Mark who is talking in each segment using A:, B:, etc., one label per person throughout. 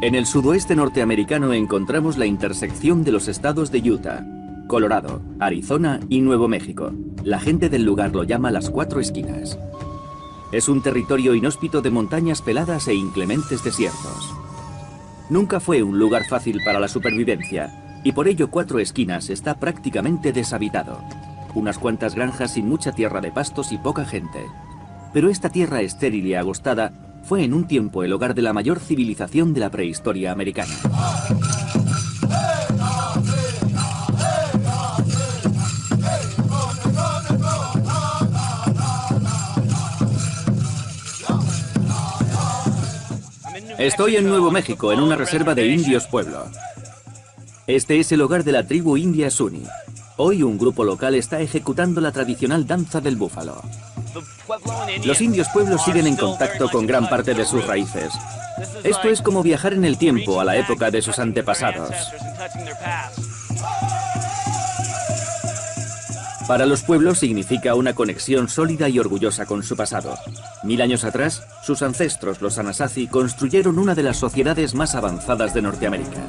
A: En el sudoeste norteamericano encontramos la intersección de los estados de Utah, Colorado, Arizona y Nuevo México. La gente del lugar lo llama las Cuatro Esquinas. Es un territorio inhóspito de montañas peladas e inclementes desiertos. Nunca fue un lugar fácil para la supervivencia, y por ello Cuatro Esquinas está prácticamente deshabitado. Unas cuantas granjas sin mucha tierra de pastos y poca gente. Pero esta tierra estéril y agostada fue en un tiempo el hogar de la mayor civilización de la prehistoria americana. Estoy en Nuevo México, en una reserva de indios pueblo. Este es el hogar de la tribu india Zuni. Hoy un grupo local está ejecutando la tradicional danza del búfalo. Los indios pueblos siguen en contacto con gran parte de sus raíces. Esto es como viajar en el tiempo a la época de sus antepasados. Para los pueblos significa una conexión sólida y orgullosa con su pasado. 1000 años atrás, sus ancestros, los Anasazi, construyeron una de las sociedades más avanzadas de Norteamérica.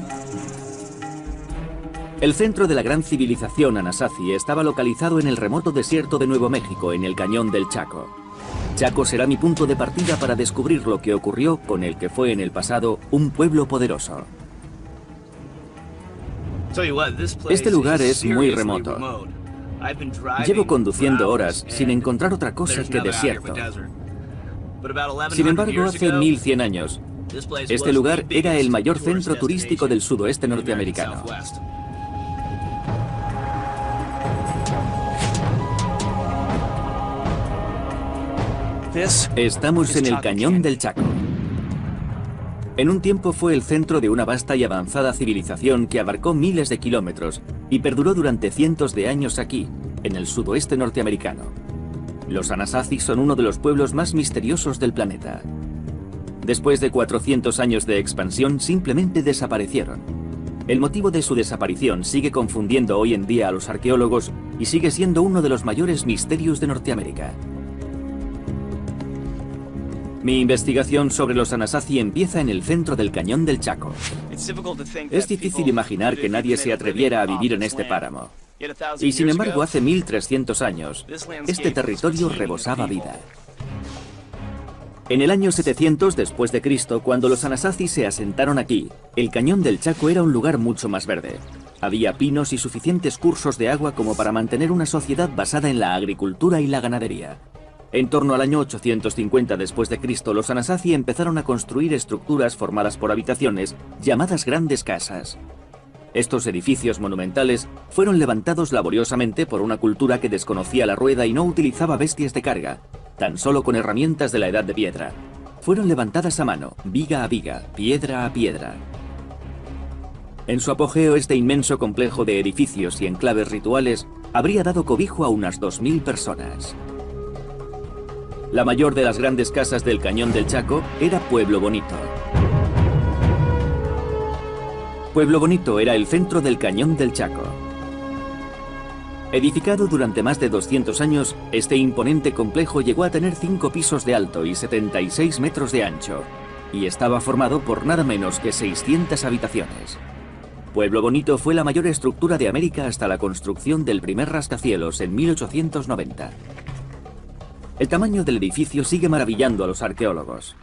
A: El centro de la gran civilización Anasazi estaba localizado en el remoto desierto de Nuevo México, en el cañón del Chaco. Chaco será mi punto de partida para descubrir lo que ocurrió con el que fue en el pasado un pueblo poderoso. Este lugar es muy remoto. Llevo conduciendo horas sin encontrar otra cosa que desierto. Sin embargo, hace 1100 años, este lugar era el mayor centro turístico del sudoeste norteamericano. Estamos en el Cañón del Chaco. En un tiempo fue el centro de una vasta y avanzada civilización que abarcó miles de kilómetros y perduró durante cientos de años aquí, en el sudoeste norteamericano. Los Anasazi son uno de los pueblos más misteriosos del planeta. Después de 400 años de expansión, simplemente desaparecieron. El motivo de su desaparición sigue confundiendo hoy en día a los arqueólogos y sigue siendo uno de los mayores misterios de Norteamérica. Mi investigación sobre los Anasazi empieza en el centro del Cañón del Chaco. Es difícil imaginar que nadie se atreviera a vivir en este páramo. Y sin embargo, hace 1300 años, este territorio rebosaba vida. En el año 700 después de Cristo, cuando los Anasazi se asentaron aquí, el Cañón del Chaco era un lugar mucho más verde. Había pinos y suficientes cursos de agua como para mantener una sociedad basada en la agricultura y la ganadería. En torno al año 850 después de Cristo, los Anasazi empezaron a construir estructuras formadas por habitaciones, llamadas grandes casas. Estos edificios monumentales fueron levantados laboriosamente por una cultura que desconocía la rueda y no utilizaba bestias de carga, tan solo con herramientas de la Edad de Piedra. Fueron levantadas a mano, viga a viga, piedra a piedra. En su apogeo, este inmenso complejo de edificios y enclaves rituales habría dado cobijo a unas 2000 personas. La mayor de las grandes casas del Cañón del Chaco era Pueblo Bonito. Pueblo Bonito era el centro del Cañón del Chaco. Edificado durante más de 200 años, este imponente complejo llegó a tener 5 pisos de alto y 76 metros de ancho, y estaba formado por nada menos que 600 habitaciones. Pueblo Bonito fue la mayor estructura de América hasta la construcción del primer rascacielos en 1890. El tamaño del edificio sigue maravillando a los arqueólogos.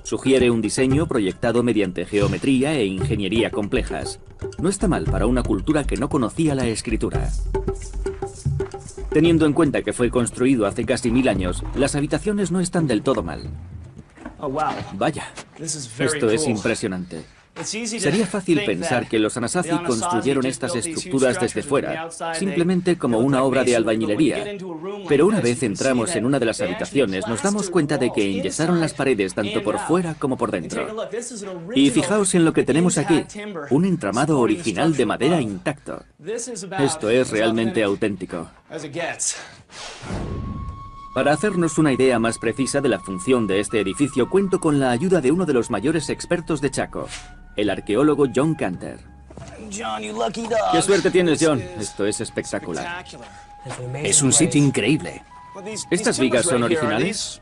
A: Sugiere un diseño proyectado mediante geometría e ingeniería complejas. No está mal para una cultura que no conocía la escritura. Teniendo en cuenta que fue construido hace casi 1000 años, las habitaciones no están del todo mal. Vaya, esto es impresionante. Sería fácil pensar que los Anasazi construyeron estas estructuras desde fuera, simplemente como una obra de albañilería. Pero una vez entramos en una de las habitaciones, nos damos cuenta de que enyesaron las paredes tanto por fuera como por dentro. Y fijaos en lo que tenemos aquí, un entramado original de madera intacto. Esto es realmente auténtico. Para hacernos una idea más precisa de la función de este edificio, cuento con la ayuda de uno de los mayores expertos de Chaco, el arqueólogo John Canter. ¡Qué suerte tienes, John! Esto es espectacular.
B: Es un sitio increíble.
A: ¿Estas vigas son originales?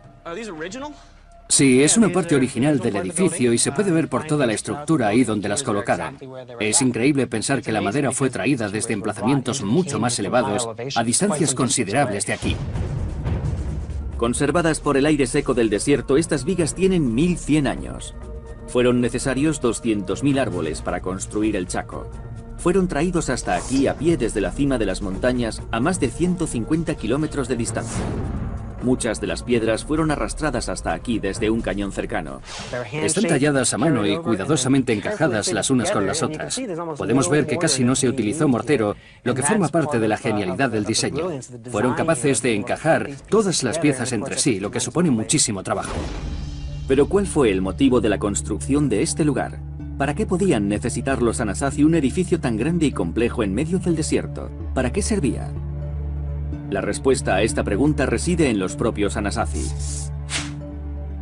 B: Sí, es una parte original del edificio y se puede ver por toda la estructura ahí donde las colocaron. Es increíble pensar que la madera fue traída desde emplazamientos mucho más elevados, a distancias considerables de aquí.
A: Conservadas por el aire seco del desierto, estas vigas tienen 1100 años. Fueron necesarios 200.000 árboles para construir el Chaco. Fueron traídos hasta aquí a pie desde la cima de las montañas a más de 150 kilómetros de distancia. Muchas de las piedras fueron arrastradas hasta aquí desde un cañón cercano.
B: Están talladas a mano y cuidadosamente encajadas las unas con las otras. Podemos ver que casi no se utilizó mortero, lo que forma parte de la genialidad del diseño. Fueron capaces de encajar todas las piezas entre sí, lo que supone muchísimo trabajo.
A: Pero ¿cuál fue el motivo de la construcción de este lugar? ¿Para qué podían necesitar los Anasazi un edificio tan grande y complejo en medio del desierto? ¿Para qué servía? La respuesta a esta pregunta reside en los propios Anasazi.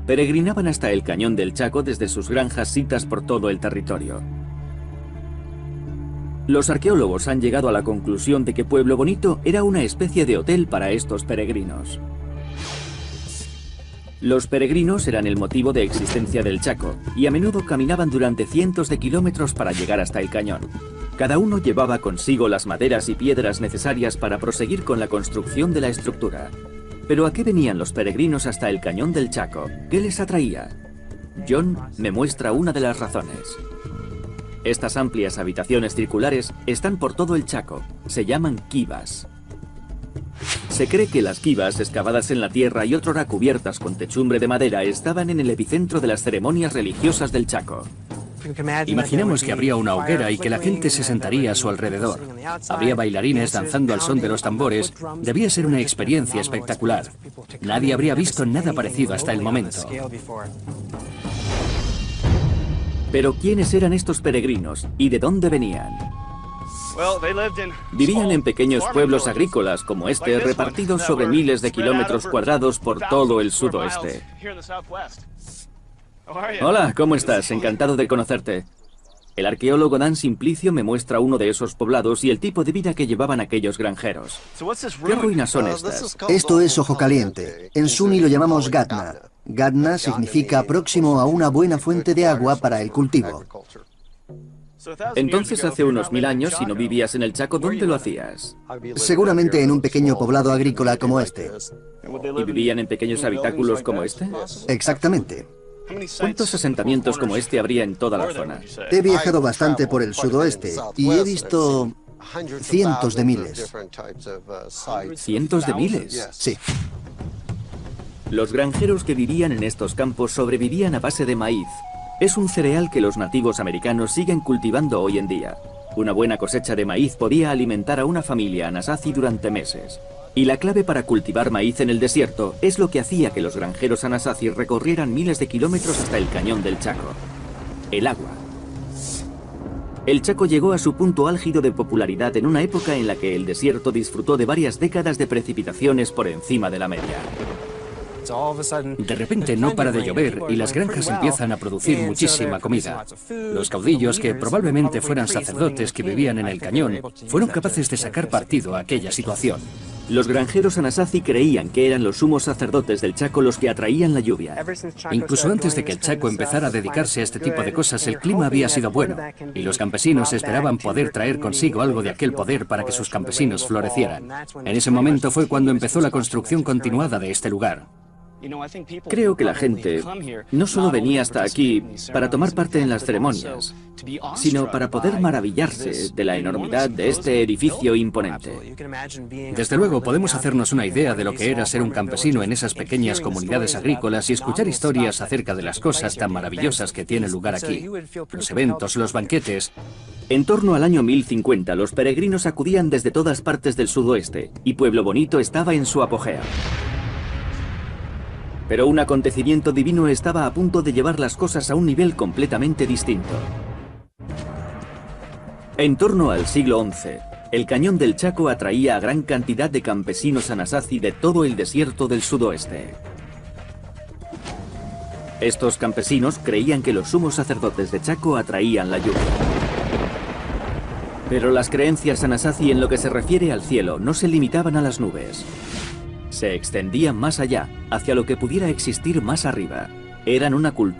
A: Peregrinaban hasta el cañón del Chaco desde sus granjas sitas por todo el territorio. Los arqueólogos han llegado a la conclusión de que Pueblo Bonito era una especie de hotel para estos peregrinos. Los peregrinos eran el motivo de existencia del Chaco y a menudo caminaban durante cientos de kilómetros para llegar hasta el cañón. Cada uno llevaba consigo las maderas y piedras necesarias para proseguir con la construcción de la estructura. ¿Pero a qué venían los peregrinos hasta el cañón del Chaco? ¿Qué les atraía? John me muestra una de las razones. Estas amplias habitaciones circulares están por todo el Chaco. Se llaman quivas. Se cree que las quivas, excavadas en la tierra y otrora cubiertas con techumbre de madera, estaban en el epicentro de las ceremonias religiosas del Chaco.
B: Imaginamos que habría una hoguera y que la gente se sentaría a su alrededor. Habría bailarines danzando al son de los tambores. Debía ser una experiencia espectacular. Nadie habría visto nada parecido hasta el momento.
A: Pero ¿quiénes eran estos peregrinos y de dónde venían? Vivían en pequeños pueblos agrícolas como este, repartidos sobre miles de kilómetros cuadrados por todo el sudoeste. Hola, ¿cómo estás? Encantado de conocerte. El arqueólogo Dan Simplicio me muestra uno de esos poblados y el tipo de vida que llevaban aquellos granjeros. ¿Qué ruinas son estas?
C: Esto es Ojo Caliente. En Suni lo llamamos Gatna. Gatna significa próximo a una buena fuente de agua para el cultivo.
A: Entonces, hace unos 1000 años, si no vivías en el Chaco, ¿dónde lo hacías?
C: Seguramente en un pequeño poblado agrícola como este.
A: ¿Y vivían en pequeños habitáculos como este?
C: Exactamente.
A: ¿Cuántos asentamientos como este habría en toda la zona?
C: He viajado bastante por el sudoeste y he visto cientos de miles.
A: ¿Cientos de miles?
C: Sí.
A: Los granjeros que vivían en estos campos sobrevivían a base de maíz. Es un cereal que los nativos americanos siguen cultivando hoy en día. Una buena cosecha de maíz podía alimentar a una familia Anasazi durante meses. Y la clave para cultivar maíz en el desierto es lo que hacía que los granjeros Anasazi recorrieran miles de kilómetros hasta el cañón del Chaco: el agua. El Chaco llegó a su punto álgido de popularidad en una época en la que el desierto disfrutó de varias décadas de precipitaciones por encima de la media.
B: De repente no para de llover y las granjas empiezan a producir muchísima comida. Los caudillos, que probablemente fueran sacerdotes que vivían en el cañón, fueron capaces de sacar partido a aquella situación.
A: Los granjeros Anasazi creían que eran los sumos sacerdotes del Chaco los que atraían la lluvia.
B: Incluso antes de que el Chaco empezara a dedicarse a este tipo de cosas, el clima había sido bueno, y los campesinos esperaban poder traer consigo algo de aquel poder para que sus campesinos florecieran. En ese momento fue cuando empezó la construcción continuada de este lugar.
A: Creo que la gente no solo venía hasta aquí para tomar parte en las ceremonias, sino para poder maravillarse de la enormidad de este edificio imponente.
B: Desde luego podemos hacernos una idea de lo que era ser un campesino en esas pequeñas comunidades agrícolas y escuchar historias acerca de las cosas tan maravillosas que tienen lugar aquí. Los eventos, los banquetes.
A: En torno al año 1050, los peregrinos acudían desde todas partes del sudoeste, y Pueblo Bonito estaba en su apogeo. Pero un acontecimiento divino estaba a punto de llevar las cosas a un nivel completamente distinto. En torno al siglo XI, el cañón del Chaco atraía a gran cantidad de campesinos Anasazi de todo el desierto del sudoeste. Estos campesinos creían que los sumos sacerdotes de Chaco atraían la lluvia. Pero las creencias Anasazi en lo que se refiere al cielo no se limitaban a las nubes. Se extendían más allá, hacia lo que pudiera existir más arriba. eran una cultura